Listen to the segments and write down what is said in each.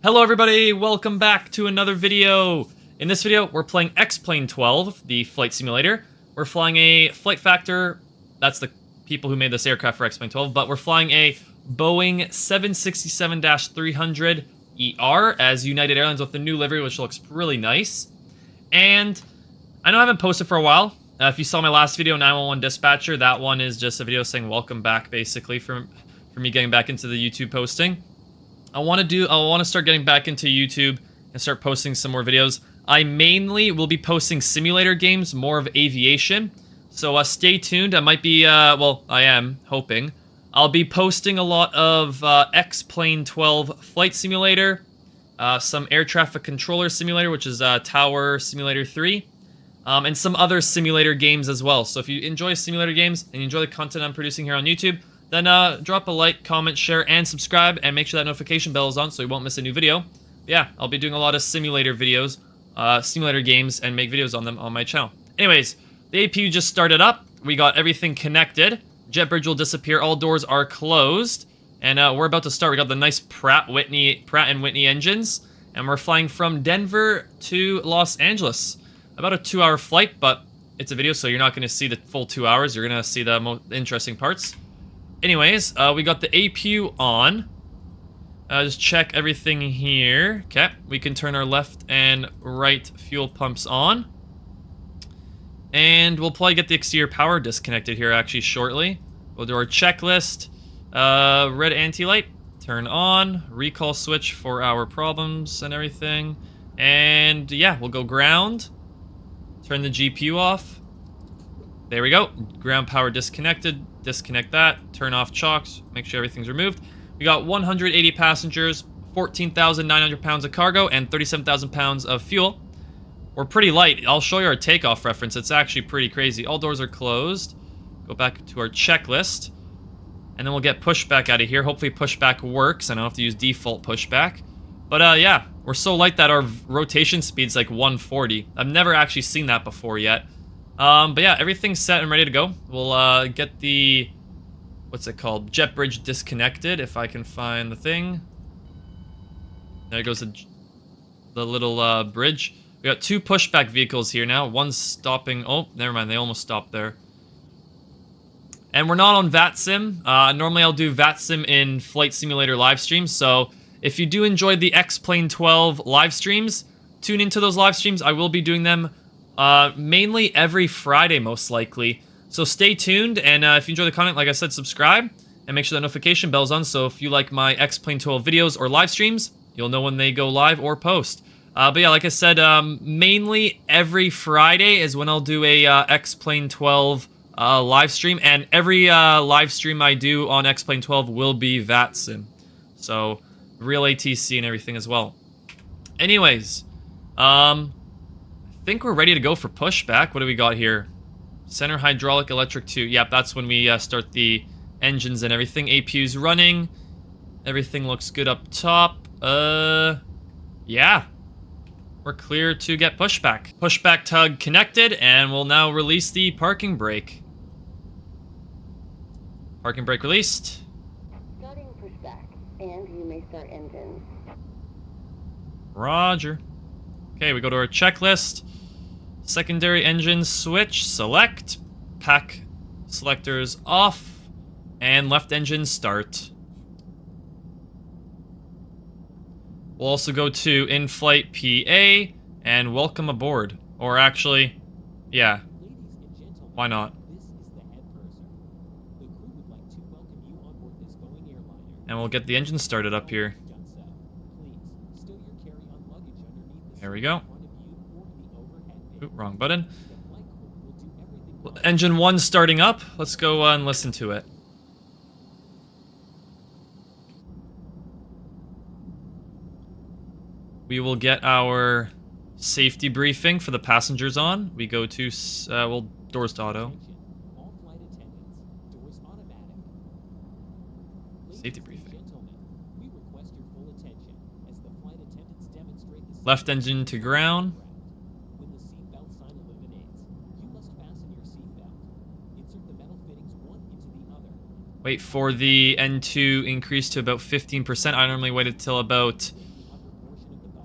Hello everybody, welcome back to another video. In this video, we're playing X-Plane 12, the flight simulator. We're flying a Flight Factor, that's the people who made this aircraft for X-Plane 12, but we're flying a Boeing 767-300ER as United Airlines with the new livery, which looks really nice. And I know I haven't posted for a while. If you saw my last video, 911 Dispatcher, that one is just a video saying welcome back, basically, for me getting back into the YouTube posting. I want to start getting back into YouTube and start posting some more videos. I mainly will be posting simulator games, more of aviation. So stay tuned. I might be, well, I am hoping. I'll be posting a lot of X-Plane 12 Flight Simulator, some Air Traffic Controller Simulator, which is Tower Simulator 3, and some other simulator games as well. So if you enjoy simulator games and you enjoy the content I'm producing here on YouTube, then drop a like, comment, share, and subscribe, and make sure that notification bell is on so you won't miss a new video. Yeah, I'll be doing a lot of simulator videos, simulator games, and make videos on them on my channel. Anyways, the APU just started up. We got everything connected. Jet bridge will disappear. All doors are closed. And we're about to start. We got the nice Pratt & Whitney engines. And we're flying from Denver to Los Angeles. About a 2-hour flight, but it's a video, so you're not going to see the full 2 hours. You're going to see the most interesting parts. Anyways, we got the APU on. Just check everything here. Okay, we can turn our left and right fuel pumps on. And we'll probably get the exterior power disconnected here actually shortly. We'll do our checklist. Red anti-light, turn on. Recall switch for our problems and everything. And yeah, we'll go ground. Turn the GPU off. There we go. Ground power disconnected. Disconnect that. Turn off chocks. Make sure everything's removed. We got 180 passengers, 14,900 pounds of cargo, and 37,000 pounds of fuel. We're pretty light. I'll show you our takeoff reference. It's actually pretty crazy. All doors are closed. Go back to our checklist. And then we'll get pushback out of here. Hopefully pushback works. I don't have to use default pushback. But yeah, we're so light that our rotation speed's like 140. I've never actually seen that before yet. But yeah, everyth's set and ready to go. We'll get the, what's it called? Jet bridge disconnected, if I can find the thing. There goes the little bridge. We got 2 pushback vehicles here now. One's stopping. Oh, never mind. They almost stopped there. And we're not on VATSIM. Normally I'll do VATSIM in Flight Simulator live streams. So if you do enjoy the X-Plane 12 live streams, tune into those live streams. I will be doing them mainly every Friday, most likely. So stay tuned, and if you enjoy the content, like I said, subscribe, and make sure the notification bell's on, so if you like my X-Plane 12 videos or live streams, you'll know when they go live or post. But yeah, like I said, mainly every Friday is when I'll do a X-Plane 12 live stream, and every live stream I do on X-Plane 12 will be VATSIM. So, real ATC and everything as well. Anyways, I think we're ready to go for pushback. What do we got here? Center hydraulic electric 2. Yep, that's when we start the engines and everything. APU's running. Everything looks good up top. Yeah. We're clear to get pushback. Pushback tug connected, and we'll now release the parking brake. Parking brake released. Starting pushback, and you may start engines. Roger. Okay, we go to our checklist. Secondary engine switch, select. Pack selectors off. And left engine start. We'll also go to in-flight PA and welcome aboard. Or actually, yeah, why not? And we'll get the engine started up here. There we go. Ooh, wrong button. Engine 1 starting up. Let's go and listen to it. We will get our safety briefing for the passengers on. We go to, well, doors to auto. Safety briefing. Left engine to ground. Wait for the N2 increase to about 15%. I normally wait until about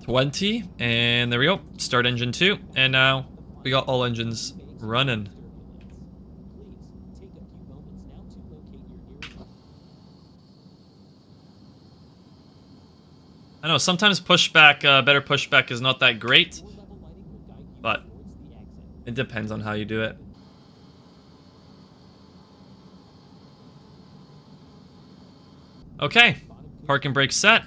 20, and there we go. Start engine 2, and now we got all engines running. I know sometimes pushback, better pushback is not that great, but it depends on how you do it. Okay, park and brake set.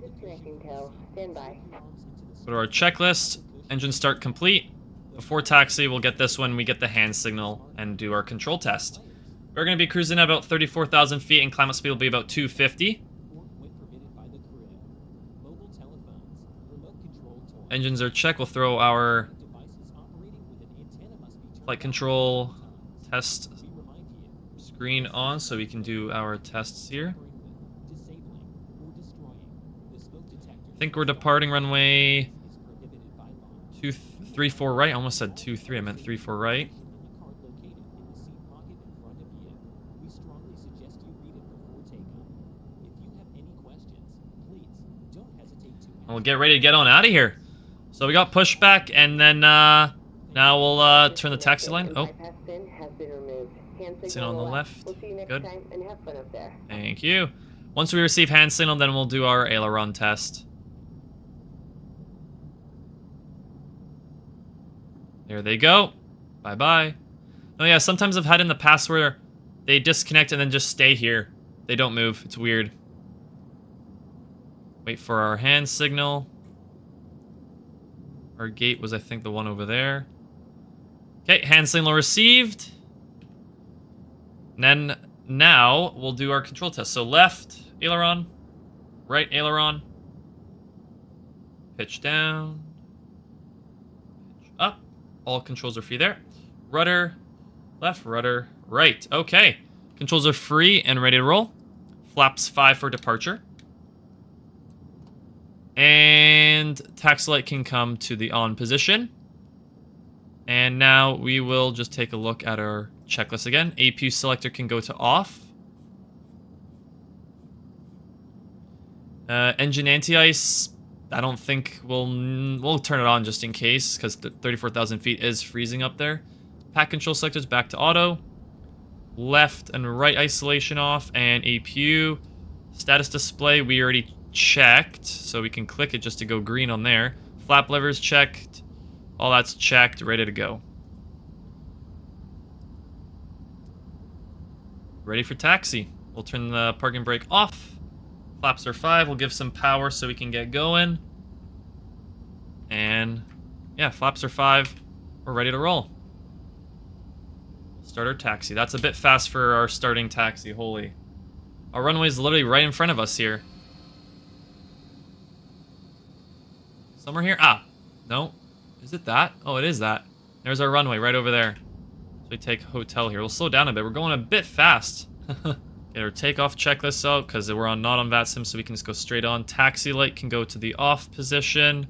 Disconnecting tow. Stand by. Go to our checklist. Engine start complete. Before taxi, we'll get this when we get the hand signal and do our control test. We're going to be cruising at about 34,000 feet, and climate speed will be about 250. Engines are checked. We'll throw our flight control test screen on so we can do our tests here. I think we're departing runway 234 right. I almost said 23. I meant 34 right. We'll get ready to get on out of here. So we got pushback, and then now we'll turn the taxi line. Oh, it's in on the left. Good. Thank you. Once we receive hand signal, then we'll do our aileron test. There they go. Bye-bye. Oh yeah, sometimes I've had in the past where they disconnect and then just stay here. They don't move. It's weird. Wait for our hand signal. Our gate was, I think, the one over there. Okay, hand signal received. And then now we'll do our control test. So left aileron, right aileron, pitch down, pitch up. All controls are free there. Rudder, left, rudder, right. Okay, controls are free and ready to roll. Flaps 5 for departure. And taxi light can come to the on position. And now we will just take a look at our checklist again. APU selector can go to off. Engine anti-ice, I don't think we'll turn it on just in case, because 34,000 feet is freezing up there. Pack control selectors back to auto. Left and right isolation off, and APU. Status display, we already checked, so we can click it just to go green on there. Flap levers checked. All that's checked, ready to go. Ready for taxi. We'll turn the parking brake off. Flaps are 5. We'll give some power so we can get going. And yeah, flaps are 5. We're ready to roll. Start our taxi. That's a bit fast for our starting taxi, holy. Our runway is literally right in front of us here. Somewhere here? Ah, no. Is it that? Oh, it is that. There's our runway right over there. So we take hotel here. We'll slow down a bit. We're going a bit fast. Get our takeoff checklist out because we're not on VATSIM, so we can just go straight on. Taxi light can go to the off position.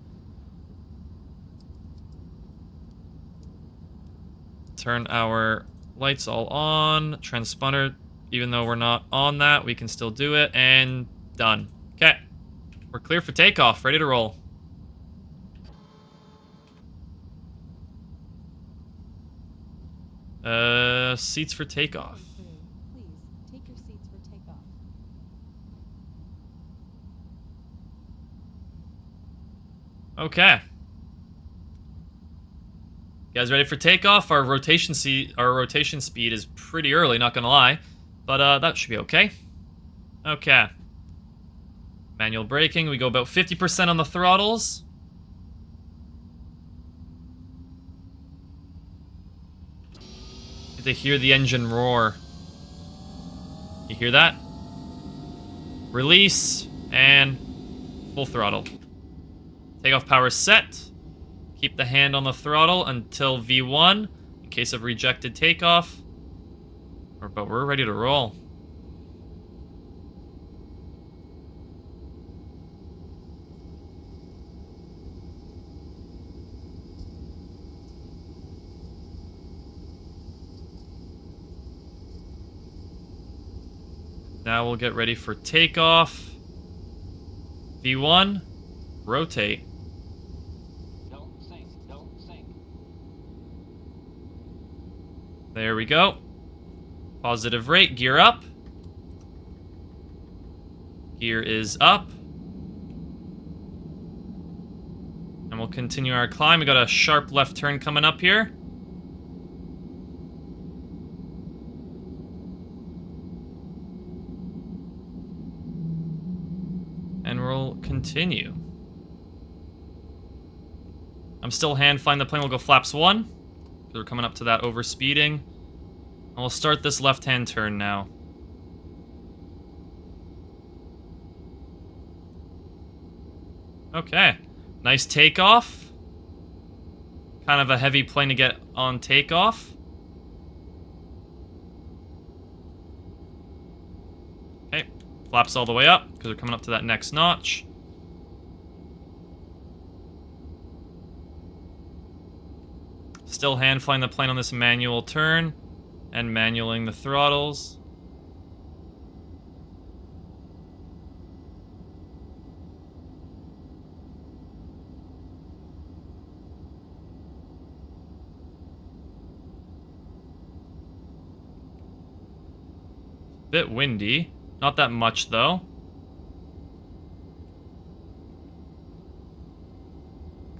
Turn our lights all on. Transponder, even though we're not on that, we can still do it. And done. Okay. We're clear for takeoff. Ready to roll. Seats for takeoff. Please, take your seats for takeoff. Okay. You guys ready for takeoff? Our rotation speed is pretty early, not gonna lie. But that should be okay. Okay. Manual braking, we go about 50% on the throttles. To hear the engine roar. You hear that? Release and full throttle. Takeoff power set. Keep the hand on the throttle until V1 in case of rejected takeoff. But we're ready to roll. Now we'll get ready for takeoff. V1, rotate. Don't sink. Don't sink. There we go. Positive rate, gear up. Gear is up. And we'll continue our climb. We got a sharp left turn coming up here. And we'll continue. I'm still hand flying the plane. We'll go flaps 1. Because we're coming up to that overspeeding. And we'll start this left-hand turn now. Okay. Nice takeoff. Kind of a heavy plane to get on takeoff. Okay. Flaps all the way up because we're coming up to that next notch. Still hand flying the plane on this manual turn and manualing the throttles. Bit windy. Not that much, though.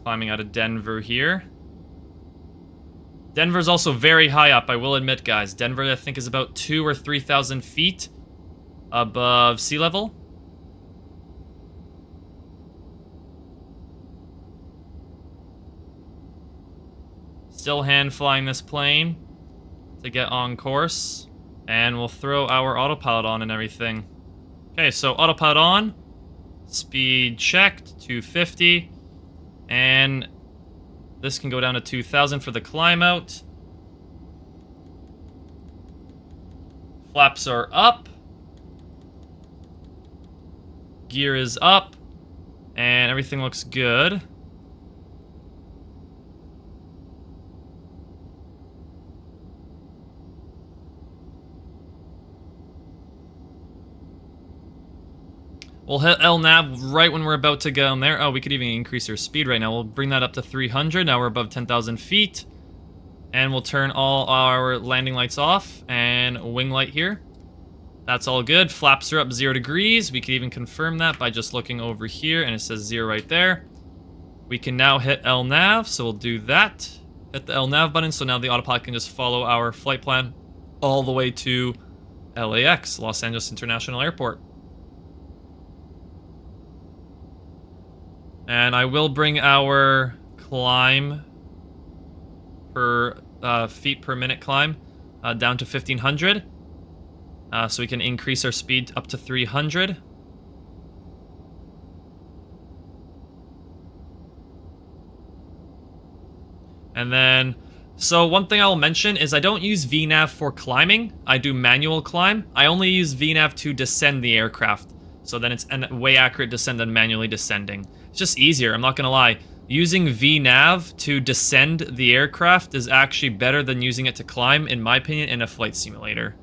Climbing out of Denver here. Denver's also very high up, I will admit, guys. Denver, I think, is about 2,000 or 3,000 feet above sea level. Still hand flying this plane to get on course. And we'll throw our autopilot on and everything. Okay, so autopilot on. Speed checked, 250. And this can go down to 2,000 for the climb out. Flaps are up. Gear is up. And everything looks good. We'll hit LNAV right when we're about to go in there. Oh, we could even increase our speed right now. We'll bring that up to 300. Now we're above 10,000 feet. And we'll turn all our landing lights off and wing light here. That's all good. Flaps are up 0 degrees. We could even confirm that by just looking over here, and it says 0 right there. We can now hit LNAV, so we'll do that. Hit the LNAV button, so now the autopilot can just follow our flight plan all the way to LAX, Los Angeles International Airport. And I will bring our climb per feet per minute climb down to 1,500. So we can increase our speed up to 300. And then, so one thing I'll mention is I don't use VNAV for climbing. I do manual climb. I only use VNAV to descend the aircraft. So then it's a way accurate descent than manually descending. It's just easier, I'm not gonna lie. Using VNAV to descend the aircraft is actually better than using it to climb, in my opinion, in a flight simulator.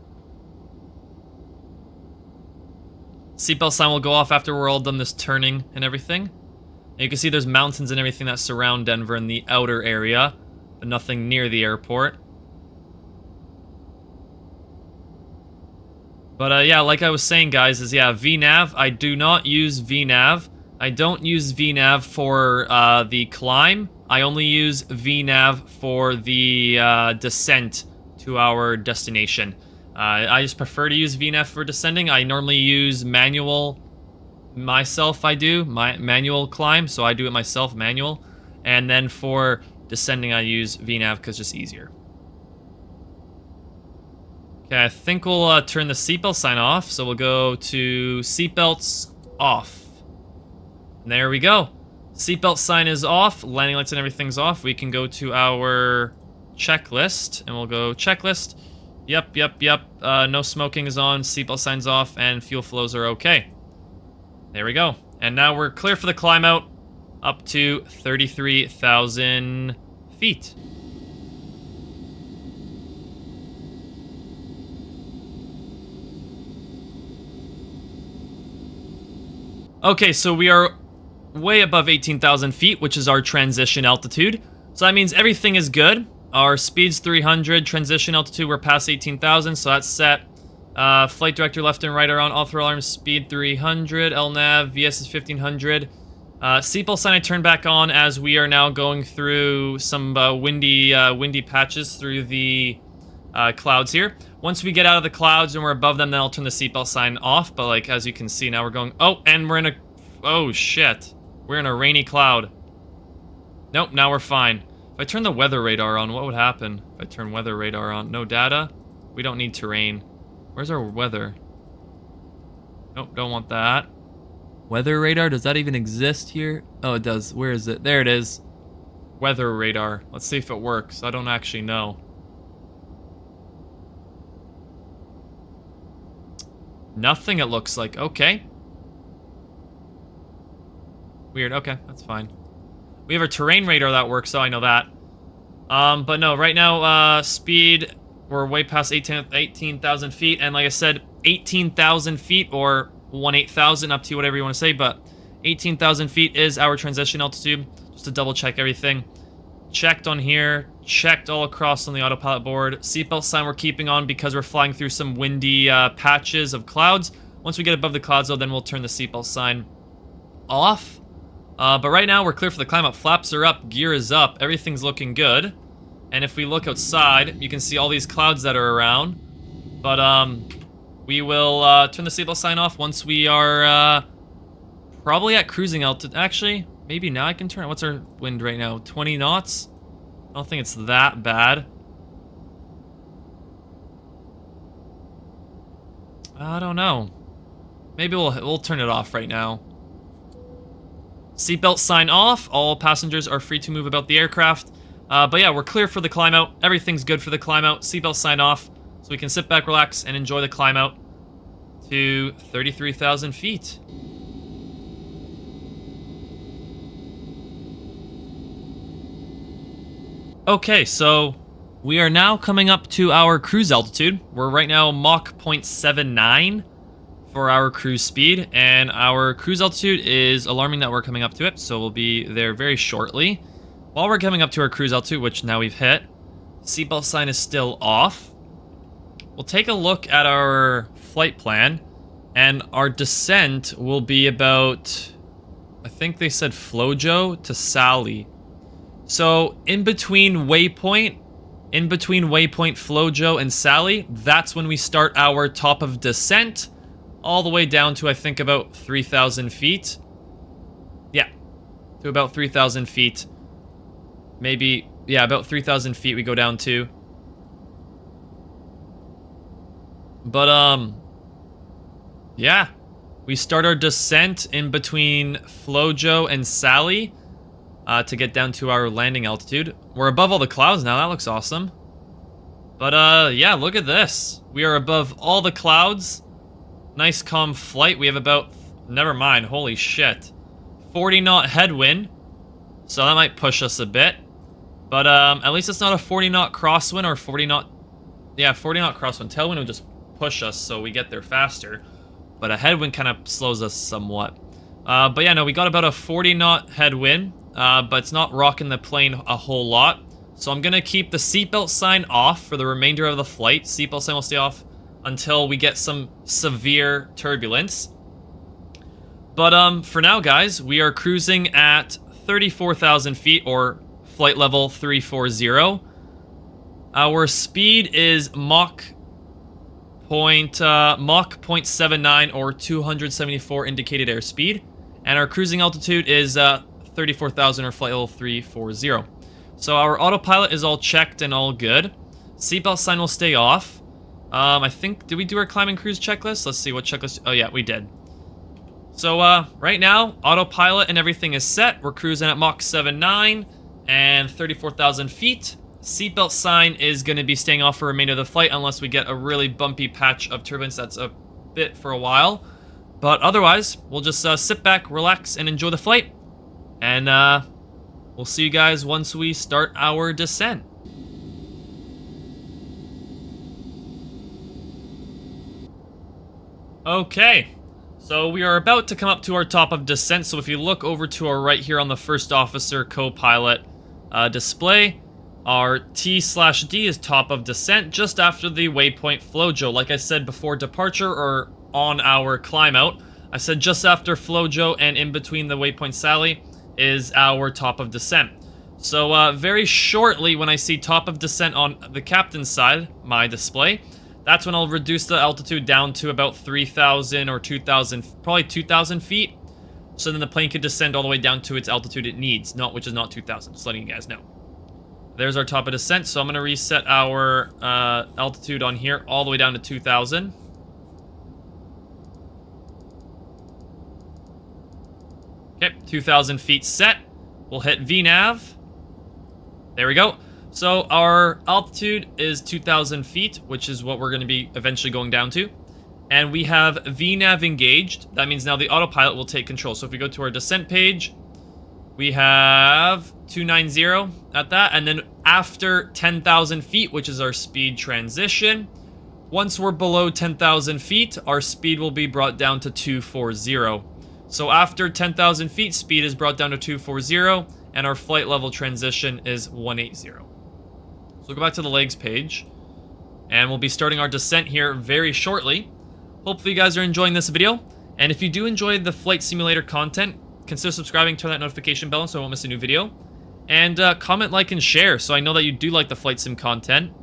Seatbelt sign will go off after we're all done this turning and everything. And you can see there's mountains and everything that surround Denver in the outer area, but nothing near the airport. But yeah, like I was saying, guys, is yeah, VNAV, I do not use VNAV. I don't use VNAV for the climb. I only use VNAV for the descent to our destination. I just prefer to use VNAV for descending. I normally use manual myself, manual climb, so I do it myself, manual. And then for descending, I use VNAV because it's just easier. Okay, I think we'll turn the seatbelt sign off, so we'll go to seatbelts off. And there we go. Seatbelt sign is off, landing lights and everything's off. We can go to our checklist, and we'll go checklist. Yep. No smoking is on, seatbelt sign's off, and fuel flows are okay. There we go. And now we're clear for the climb out up to 33,000 feet. Okay, so we are way above 18,000 feet, which is our transition altitude. So that means everything is good. Our speed's 300, transition altitude, we're past 18,000, so that's set. Flight director left and right are on, all three alarms, speed 300, LNAV, VS is 1500. Seatbelt sign I turned back on as we are now going through some windy patches through the clouds here. Once we get out of the clouds and we're above them, then I'll turn the seatbelt sign off. But like, as you can see, now we're going, oh, and we're in a, oh shit. We're in a rainy cloud. Nope, now we're fine. If I turn the weather radar on, what would happen? If I turn weather radar on, no data? We don't need terrain. Where's our weather? Nope, don't want that. Weather radar, does that even exist here? Oh, it does. Where is it? There it is. Weather radar. Let's see if it works. I don't actually know. Nothing, it looks like. Okay. Weird. Okay, that's fine. We have a terrain radar that works, so I know that. But no, right now, speed, we're way past 18,000 feet, and like I said, 18,000 feet or 18,000, up to you, whatever you want to say, but 18,000 feet is our transition altitude, just to double check everything. Checked on here, checked all across on the autopilot board. Seatbelt sign we're keeping on because we're flying through some windy patches of clouds. Once we get above the clouds, though, then we'll turn the seatbelt sign off. But right now, we're clear for the climb up. Flaps are up, gear is up, everything's looking good. And if we look outside, you can see all these clouds that are around. But, we will turn the seatbelt sign off once we are probably at cruising altitude. Actually, maybe now I can turn it. What's our wind right now? 20 knots? I don't think it's that bad. I don't know. Maybe we'll turn it off right now. Seatbelt sign off. All passengers are free to move about the aircraft. But yeah, we're clear for the climb out. Everything's good for the climb out. Seatbelt sign off. So we can sit back, relax, and enjoy the climb out to 33,000 feet. Okay, so we are now coming up to our cruise altitude. We're right now Mach 0.79 for our cruise speed, and our cruise altitude is alarming that we're coming up to it, so we'll be there very shortly. While we're coming up to our cruise altitude, which now we've hit, seatbelt sign is still off. We'll take a look at our flight plan, and our descent will be about, I think they said Flojo to Sally. So in between waypoint, Flojo and Sally, that's when we start our top of descent, all the way down to I think about 3,000 feet. Yeah, to about 3,000 feet. Maybe, yeah, about 3,000 feet we go down to. But, yeah. We start our descent in between Flojo and Sally to get down to our landing altitude. We're above all the clouds now. That looks awesome. But, yeah, look at this. We are above all the clouds. Nice calm flight. We have about, never mind, holy shit, 40 knot headwind. So that might push us a bit. But, at least it's not a 40 knot crosswind or 40 knot, yeah, 40 knot crosswind. Tailwind would just push us so we get there faster. But a headwind kind of slows us somewhat. But yeah, no, we got about a 40 knot headwind, but it's not rocking the plane a whole lot. So I'm gonna keep the seatbelt sign off for the remainder of the flight. Seatbelt sign will stay off until we get some severe turbulence. But for now, guys, we are cruising at 34,000 feet, or flight level 340. Our speed is Mach 0.79 or 274 indicated airspeed, and our cruising altitude is 34,000 or flight level 340. So our autopilot is all checked and all good. Seatbelt sign will stay off. I think, did we do our climb and cruise checklist? Let's see what checklist. Oh yeah, we did. So right now, autopilot and everything is set. We're cruising at Mach 79 and 34,000 feet. Seatbelt sign is going to be staying off for the remainder of the flight unless we get a really bumpy patch of turbulence that's a bit for a while. But otherwise, we'll just sit back, relax, and enjoy the flight. And we'll see you guys once we start our descent. Okay, So we are about to come up to our top of descent. So if you look over to our right here on the first officer co-pilot display, our T/D is top of descent just after the waypoint Flojo. Like I said before departure or on our climb out, I said just after Flojo and in between the waypoint Sally is our top of descent. So very shortly when I see top of descent on the captain's side, my display, that's when I'll reduce the altitude down to about 3,000 or 2,000, probably 2,000 feet. So then the plane could descend all the way down to its altitude it needs, which is not 2,000, just letting you guys know. There's our top of descent, so I'm going to reset our altitude on here all the way down to 2,000. Okay, 2,000 feet set. We'll hit VNAV. There we go. So our altitude is 2,000 feet, which is what we're going to be eventually going down to. And we have VNAV engaged. That means now the autopilot will take control. So if we go to our descent page, we have 290 at that. And then after 10,000 feet, which is our speed transition, once we're below 10,000 feet, our speed will be brought down to 240. So after 10,000 feet, speed is brought down to 240, and our flight level transition is 180. So we'll go back to the legs page, and we'll be starting our descent here very shortly. Hopefully you guys are enjoying this video, and if you do enjoy the flight simulator content, consider subscribing, turn that notification bell so I won't miss a new video, and comment, like, and share so I know that you do like the flight sim content.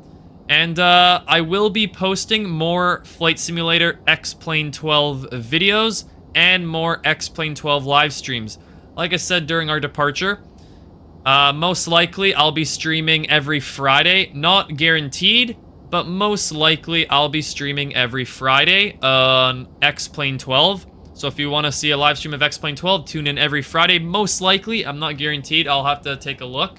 And I will be posting more Flight Simulator X-Plane 12 videos and more X-Plane 12 live streams. Like I said during our departure, most likely I'll be streaming every Friday. Not guaranteed, but most likely I'll be streaming every Friday on X-Plane 12. So if you want to see a live stream of X-Plane 12, tune in every Friday. Most likely, I'm not guaranteed. I'll have to take a look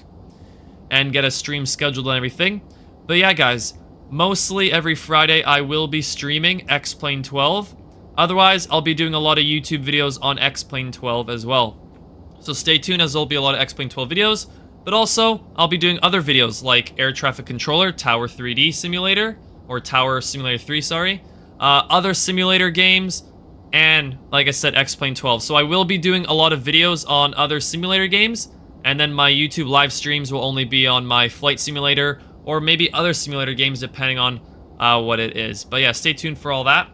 and get a stream scheduled and everything. But yeah, guys, mostly every Friday I will be streaming X-Plane 12. Otherwise, I'll be doing a lot of YouTube videos on X-Plane 12 as well. So stay tuned as there'll be a lot of X-Plane 12 videos. But also, I'll be doing other videos like Air Traffic Controller, Tower 3D Simulator, or Tower Simulator 3, sorry. Other simulator games, and like I said, X-Plane 12. So I will be doing a lot of videos on other simulator games, and then my YouTube live streams will only be on my flight simulator, or maybe other simulator games depending on what it is. But yeah, stay tuned for all that.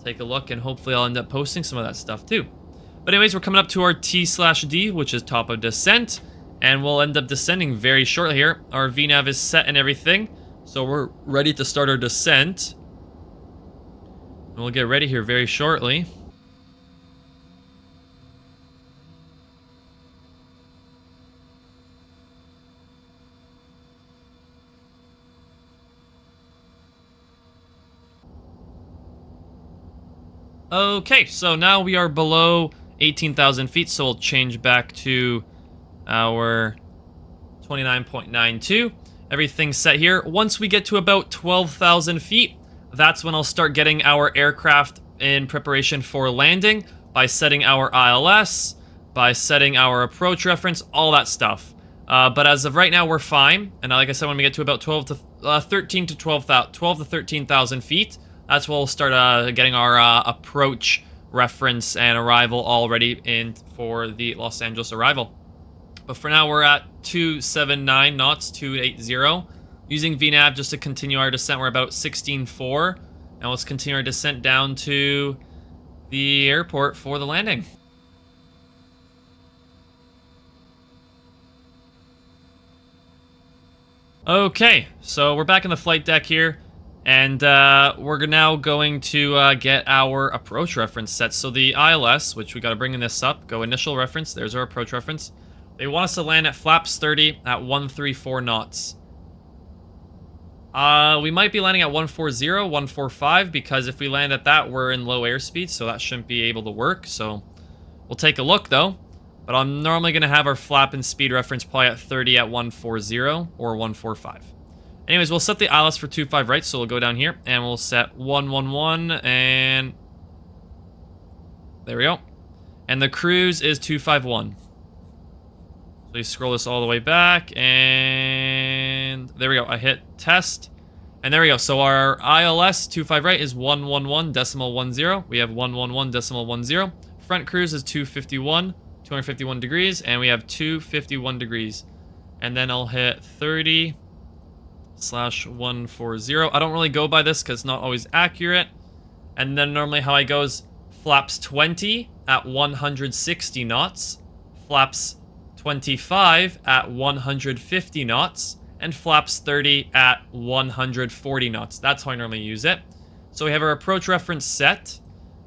Take a look, and hopefully I'll end up posting some of that stuff too. But anyways, we're coming up to our T/D, which is top of descent, and we'll end up descending very shortly here. Our VNAV is set and everything, so we're ready to start our descent. And we'll get ready here very shortly. Okay, so now we are below 18,000 feet, so we'll change back to our 29.92. Everything's set here. Once we get to about 12,000 feet, that's when I'll start getting our aircraft in preparation for landing by setting our ILS, by setting our approach reference, all that stuff. But as of right now, we're fine. And like I said, when we get to about 12 to 13,000 feet, that's when we'll start getting our approach reference and arrival all ready in for the Los Angeles arrival. But for now, we're at 279 knots, 280. Using VNAV just to continue our descent, we're about 16.4. Now let's continue our descent down to the airport for the landing. Okay, so we're back in the flight deck here. And we're now going to get our approach reference set. So the ILS, which we got to bring in this up, go initial reference. There's our approach reference. They want us to land at flaps 30 at 134 knots. We might be landing at 140, 145, because if we land at that, we're in low airspeed, so that shouldn't be able to work. So we'll take a look, though. But I'm normally going to have our flap and speed reference probably at 30 at 140 or 145. Anyways, we'll set the ILS for 25 right, so we'll go down here, and we'll set 111, and there we go. And the cruise is 251. So you scroll this all the way back, and there we go. I hit test, And there we go. So our ILS 25 right is 111.10. We have 111.10. Front cruise is 251 degrees, and we have 251 degrees. And then I'll hit 30/140. I don't really go by this because it's not always accurate. And then normally how I go is flaps 20 at 160 knots, flaps 25 at 150 knots, and flaps 30 at 140 knots. That's how I normally use it. So we have our approach reference set,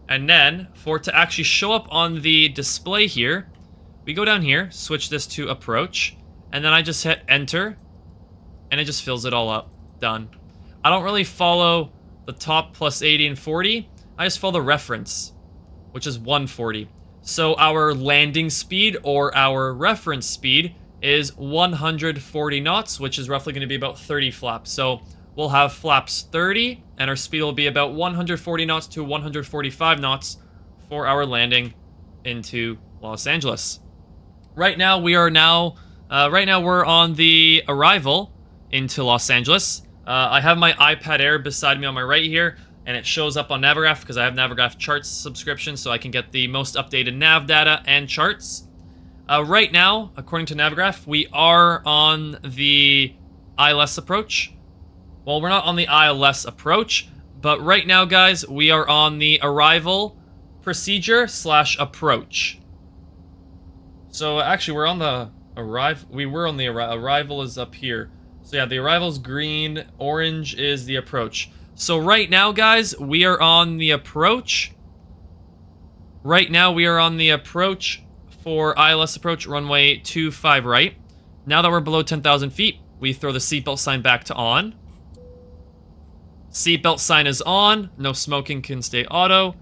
and then for it to actually show up on the display here, we go down here, switch this to approach, and then I just hit enter, and it just fills it all up. Done. I don't really follow the top plus 80 and 40. I just follow the reference, which is 140. So our landing speed or our reference speed is 140 knots, which is roughly going to be about 30 flaps. So we'll have flaps 30, and our speed will be about 140 knots to 145 knots for our landing into Los Angeles. Right now we're on the arrival into Los Angeles. I have my iPad Air beside me on my right here, and it shows up on Navigraph because I have Navigraph charts subscription, so I can get the most updated nav data and charts. Right now, according to Navigraph, we are on the ILS approach. Well, we're not on the ILS approach, but right now, guys, we are on the arrival procedure / approach. So actually, we're on the arrival. We were on the arrival is up here. So yeah, the arrival's green, orange is the approach. So right now, guys, we are on the approach. Right now, we are on the approach for ILS approach, runway 25 right. Now that we're below 10,000 feet, we throw the seatbelt sign back to on. Seatbelt sign is on. No smoking, can stay auto.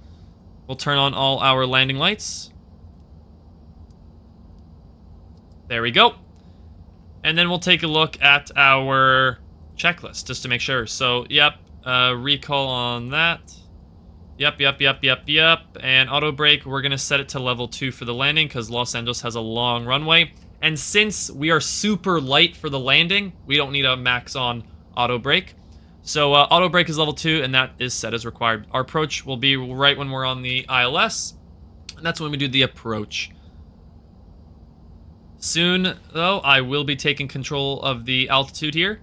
We'll turn on all our landing lights. There we go. And then we'll take a look at our checklist just to make sure. So, yep, recall on that. Yep. And auto brake, we're going to set it to level 2 for the landing because Los Angeles has a long runway. And since we are super light for the landing, we don't need a max on auto brake. So auto brake is level 2, and that is set as required. Our approach will be right when we're on the ILS, and that's when we do the approach. Soon, though, I will be taking control of the altitude here.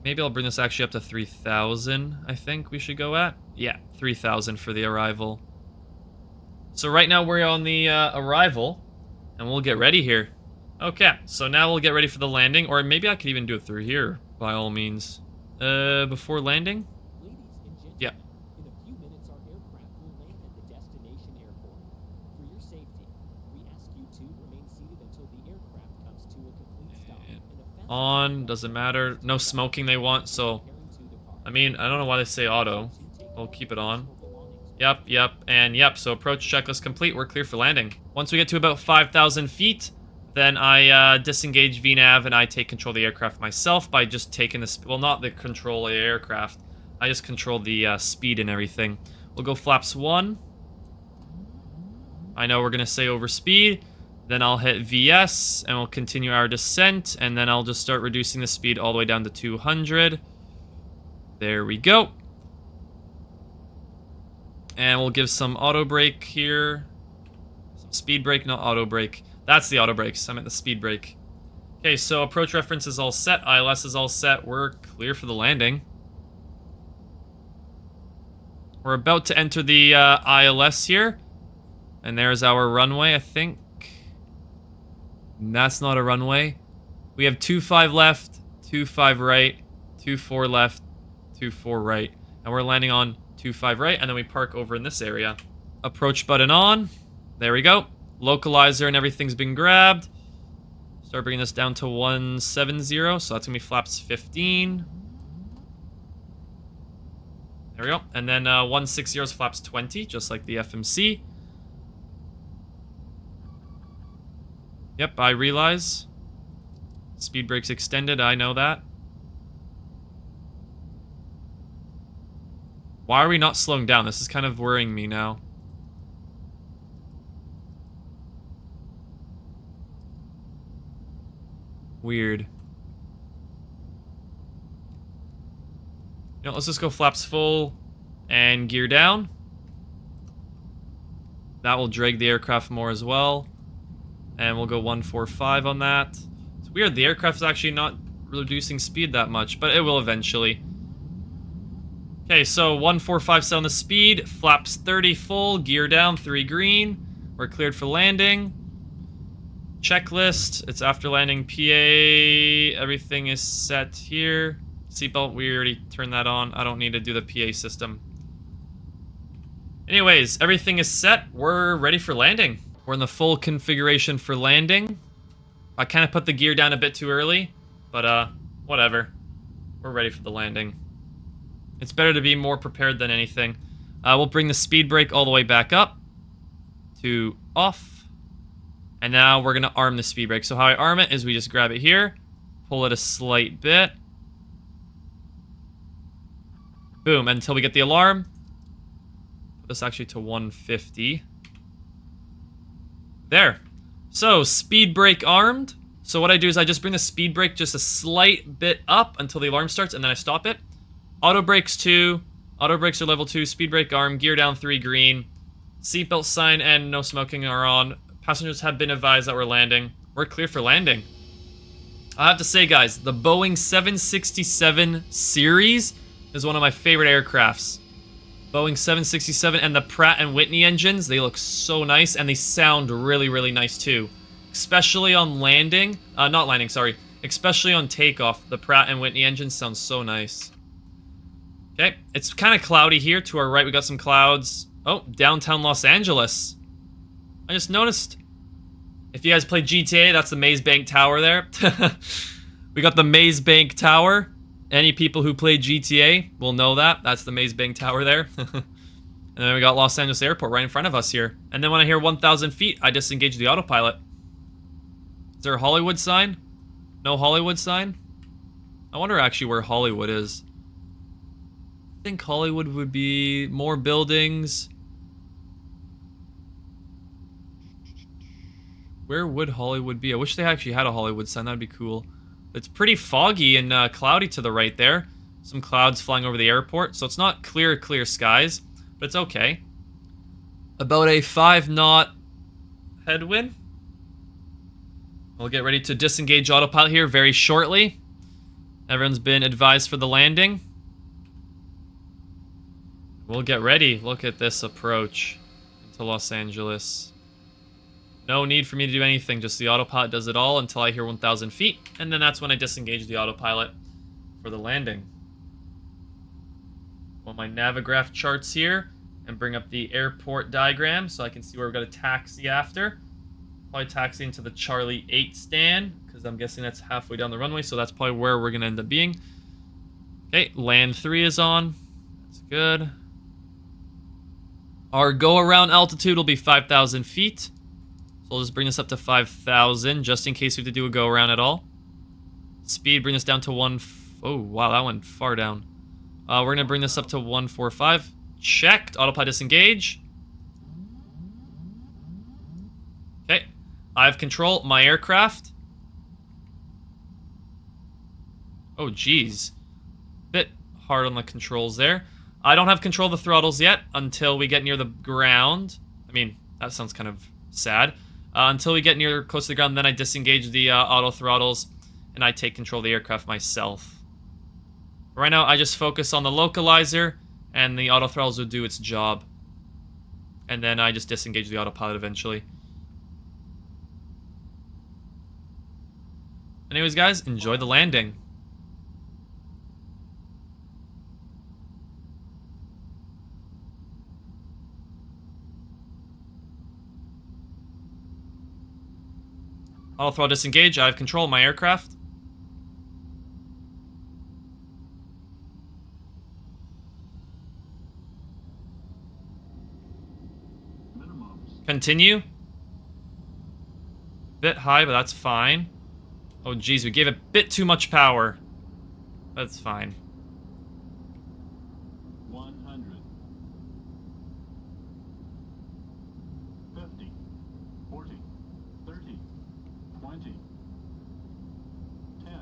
Maybe I'll bring this actually up to 3,000, I think we should go at. Yeah, 3,000 for the arrival. So right now we're on the arrival, and we'll get ready here. Okay, so now we'll get ready for the landing, or maybe I could even do it through here, by all means. Before landing? Ladies and gentlemen, Yeah. in a few minutes our aircraft will land at the destination airport. For your safety, we ask you to remain seated until the aircraft comes to a complete stop. On, doesn't matter. No smoking they want, so... I mean, I don't know why they say auto. I'll keep it on. Yep, and yep, so approach checklist complete. We're clear for landing. Once we get to about 5,000 feet, then I disengage VNAV and I take control of the aircraft myself by just taking the... Well, not the control of the aircraft. I just control the speed and everything. We'll go flaps 1. I know we're going to say over speed. Then I'll hit VS and we'll continue our descent. And then I'll just start reducing the speed all the way down to 200. There we go. And we'll give some auto brake here. Some speed brake, not auto brake. That's the auto brakes. I meant the speed brake. Okay, so approach reference is all set. ILS is all set. We're clear for the landing. We're about to enter the ILS here. And there's our runway, I think. That's not a runway. We have 25 left, 25 right, 24 left, 24 right. And we're landing on 25 right, and then we park over in this area. Approach button on. There we go. Localizer and everything's been grabbed. Start bringing this down to 170, so that's gonna be flaps 15. There we go. And then 160 is flaps 20, just like the FMC. Yep, I realize. Speed brake's extended, I know that. Why are we not slowing down? This is kind of worrying me now. Weird. know, let's just go flaps full and gear down. That will drag the aircraft more as well. And we'll go 145 on that. It's weird, the aircraft is actually not reducing speed that much, but it will eventually. Okay, so 145 set on the speed, flaps 30 full, gear down, 3 green. We're cleared for landing. Checklist, it's after landing PA, everything is set here. Seatbelt, we already turned that on. I don't need to do the PA system. Anyways, everything is set. We're ready for landing. We're in the full configuration for landing. I kind of put the gear down a bit too early, but whatever. We're ready for the landing. It's better to be more prepared than anything. We'll bring the speed brake all the way back up to off. And now we're gonna arm the speed brake. So how I arm it is we just grab it here, pull it a slight bit. Boom, until we get the alarm. Put this actually to 150. There. So, speed brake armed. So what I do is I just bring the speed brake just a slight bit up until the alarm starts, and then I stop it. Auto brakes 2. Auto brakes are level 2. Speed brake arm. Gear down 3 green. Seatbelt sign and no smoking are on. Passengers have been advised that we're landing. We're clear for landing. I have to say, guys, the Boeing 767 series is one of my favorite aircrafts. Boeing 767 and the Pratt & Whitney engines, they look so nice, and they sound really, really nice too. Especially on landing, not landing, sorry. Especially on takeoff, the Pratt & Whitney engine sounds so nice. Okay, it's kind of cloudy here. To our right, we got some clouds. Oh, downtown Los Angeles. I just noticed. If you guys play GTA, that's the Maze Bank Tower there. We got the Maze Bank Tower. Any people who play GTA will know that. That's the Maze Bank Tower there. And then we got Los Angeles Airport right in front of us here. And then when I hear 1,000 feet, I disengage the autopilot. Is there a Hollywood sign? No Hollywood sign? I wonder actually where Hollywood is. I think Hollywood would be more buildings. Where would Hollywood be? I wish they actually had a Hollywood sign. That'd be cool. It's pretty foggy and cloudy to the right there. Some clouds flying over the airport. So it's not clear skies, but it's okay. About a 5-knot headwind. We'll get ready to disengage autopilot here very shortly. Everyone's been advised for the landing. We'll get ready. Look at this approach into Los Angeles. No need for me to do anything, just the autopilot does it all until I hear 1,000 feet, and then that's when I disengage the autopilot for the landing. Want my Navigraph charts here, and bring up the airport diagram so I can see where we've got a taxi after. Probably taxi into the Charlie 8 stand, because I'm guessing that's halfway down the runway, so that's probably where we're going to end up being. Okay, land 3 is on. That's good. Our go-around altitude will be 5,000 feet. So we'll just bring this up to 5,000, just in case we have to do a go-around at all. Speed, bring this down to oh, wow, that went far down. We're going to bring this up to 145. Checked. Autopilot disengage. Okay. I have control. My aircraft. Oh, geez. Bit hard on the controls there. I don't have control of the throttles yet until we get near the ground. I mean, that sounds kind of sad. Until we get near close to the ground, then I disengage the auto throttles, and I take control of the aircraft myself. Right now, I just focus on the localizer, and the auto throttles will do its job. And then I just disengage the autopilot eventually. Anyways, guys, enjoy the landing. Auto throttle disengage. I have control of my aircraft. Continue. Bit high, but that's fine. Oh, geez, we gave it a bit too much power. That's fine. 100. 50. 40. 30. 20. 10.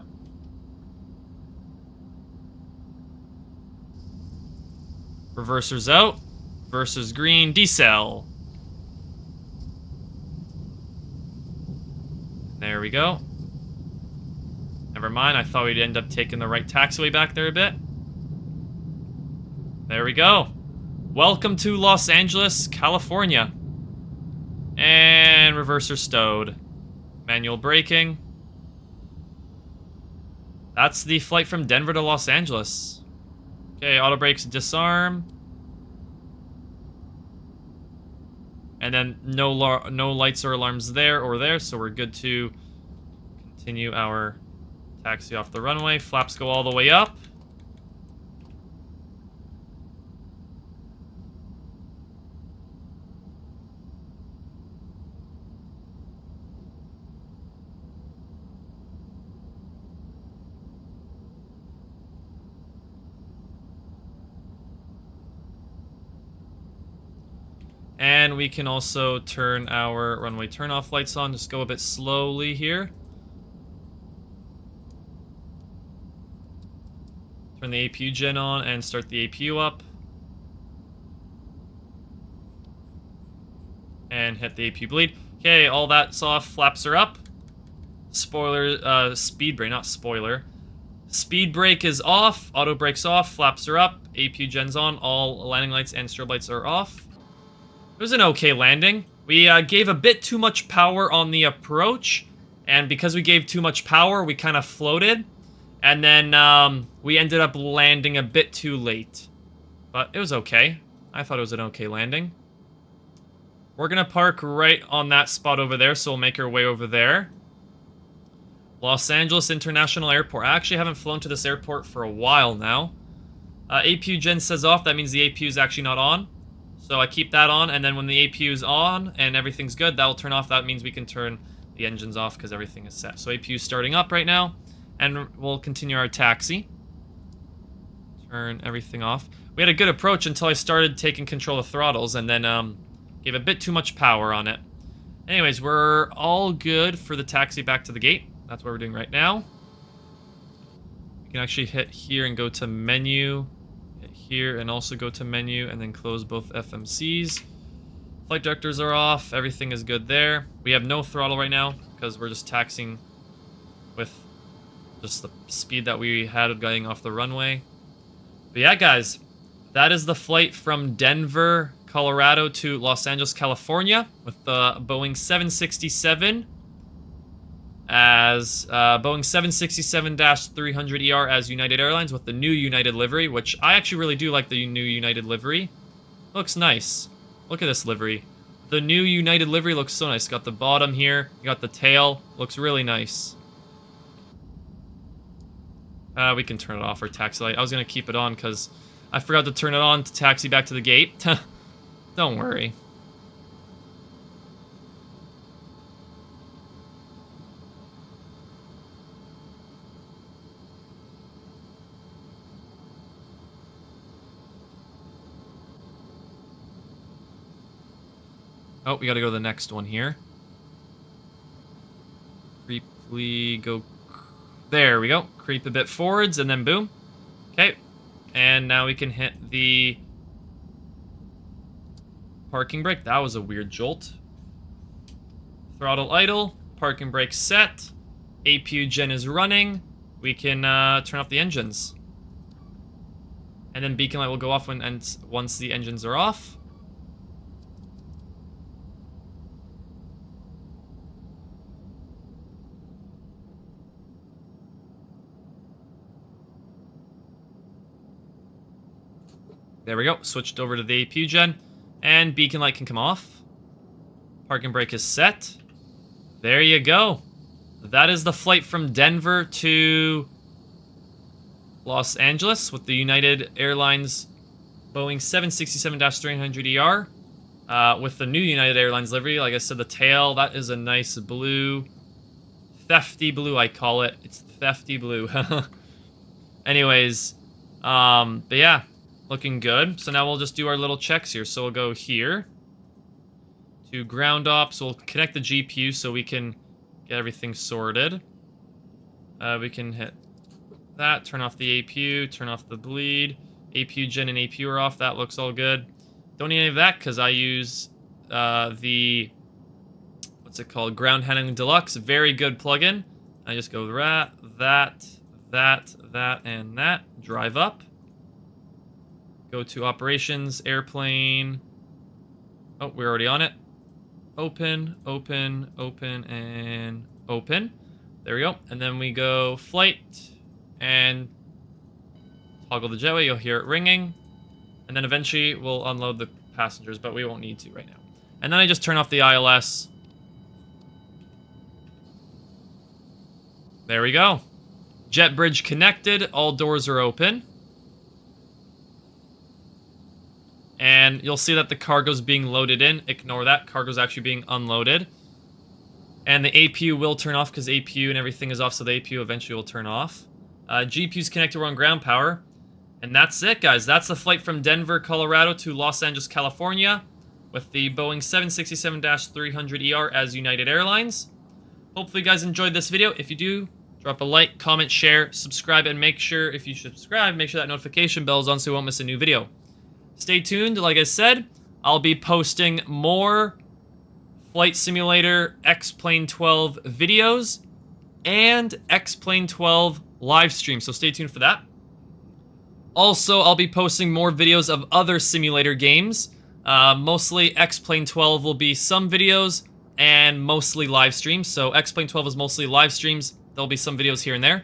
Reversers out. Reversers green. Decel. There we go. Never mind, I thought we'd end up taking the right taxiway back there a bit. There we go. Welcome to Los Angeles, California. And reverser stowed. Manual braking. That's the flight from Denver to Los Angeles. Okay, auto brakes disarm. And then no lights or alarms there or there, so we're good to continue our taxi off the runway. Flaps go all the way up. And we can also turn our runway turn-off lights on. Just go a bit slowly here. Turn the APU gen on and start the APU up. And hit the APU bleed. Okay, all that's off. Flaps are up. Spoiler, speed brake, not spoiler. Speed brake is off. Auto brake's off. Flaps are up. APU gen's on. All landing lights and strobe lights are off. It was an okay landing. We gave a bit too much power on the approach, and because we gave too much power, we kind of floated, and then we ended up landing a bit too late. But it was okay. I thought it was an okay landing. We're gonna park right on that spot over there, so we'll make our way over there. Los Angeles International Airport. I actually haven't flown to this airport for a while now. APU gen says off, that means the APU is actually not on. So I keep that on, and then when the APU is on and everything's good, that will turn off. That means we can turn the engines off because everything is set. So APU is starting up right now, and we'll continue our taxi. Turn everything off. We had a good approach until I started taking control of throttles, and then gave a bit too much power on it. Anyways, we're all good for the taxi back to the gate. That's what we're doing right now. We can actually hit here and go to menu. Here and also go to menu and then close both FMCs. Flight directors are off. Everything is good there. We have no throttle right now because we're just taxiing with just the speed that we had going off the runway. But yeah, guys, that is the flight from Denver, Colorado to Los Angeles, California with the Boeing 767 as Boeing 767-300ER as United Airlines with the new United livery, which I actually really do like the new United livery. Looks nice. Look at this livery. The new United livery looks so nice. Got the bottom here, you got the tail. Looks really nice. We can turn it off for taxi light. I was going to keep it on because I forgot to turn it on to taxi back to the gate. Don't worry. Oh, we gotta go to the next one here. Creeply go... There we go. Creep a bit forwards, and then boom. Okay. And now we can hit the parking brake. That was a weird jolt. Throttle idle. Parking brake set. APU gen is running. We can turn off the engines. And then beacon light will go off once the engines are off. There we go. Switched over to the APU gen. And beacon light can come off. Parking brake is set. There you go. That is the flight from Denver to Los Angeles with the United Airlines Boeing 767-300ER. With the new United Airlines livery. Like I said, the tail, that is a nice blue. TheftE blue, I call it. It's TheftE blue. Anyways, but yeah. Looking good. So now we'll just do our little checks here. So we'll go here to ground ops. We'll connect the GPU so we can get everything sorted. We can hit that, turn off the APU, turn off the bleed. APU gen and APU are off. That looks all good. Don't need any of that because I use the, what's it called? Ground Handling Deluxe. Very good plugin. I just go that, and that. Drive up. Go to operations, airplane. Oh, we're already on it. Open, open, open, and open. There we go. And then we go flight and toggle the jetway. You'll hear it ringing. And then eventually we'll unload the passengers, but we won't need to right now. And then I just turn off the ILS. There we go. Jet bridge connected. All doors are open. And you'll see that the cargo's being loaded in. Ignore that. Cargo's actually being unloaded. And the APU will turn off because APU and everything is off, so the APU eventually will turn off. GPU's connected. We're on ground power. And that's it, guys. That's the flight from Denver, Colorado to Los Angeles, California with the Boeing 767-300ER as United Airlines. Hopefully you guys enjoyed this video. If you do, drop a like, comment, share, subscribe, and make sure, if you subscribe, make sure that notification bell is on so you won't miss a new video. Stay tuned. Like I said, I'll be posting more Flight Simulator X-Plane 12 videos and X-Plane 12 live streams, so stay tuned for that. Also, I'll be posting more videos of other simulator games. Mostly X-Plane 12 will be some videos and mostly live streams. So X-Plane 12 is mostly live streams. There'll be some videos here and there.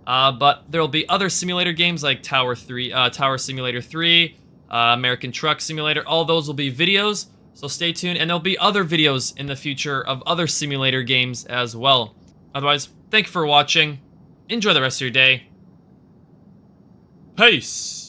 But there'll be other simulator games like Tower Simulator 3, American Truck Simulator. All those will be videos, so stay tuned. And there'll be other videos in the future of other simulator games as well. Otherwise, thank you for watching. Enjoy the rest of your day. Peace!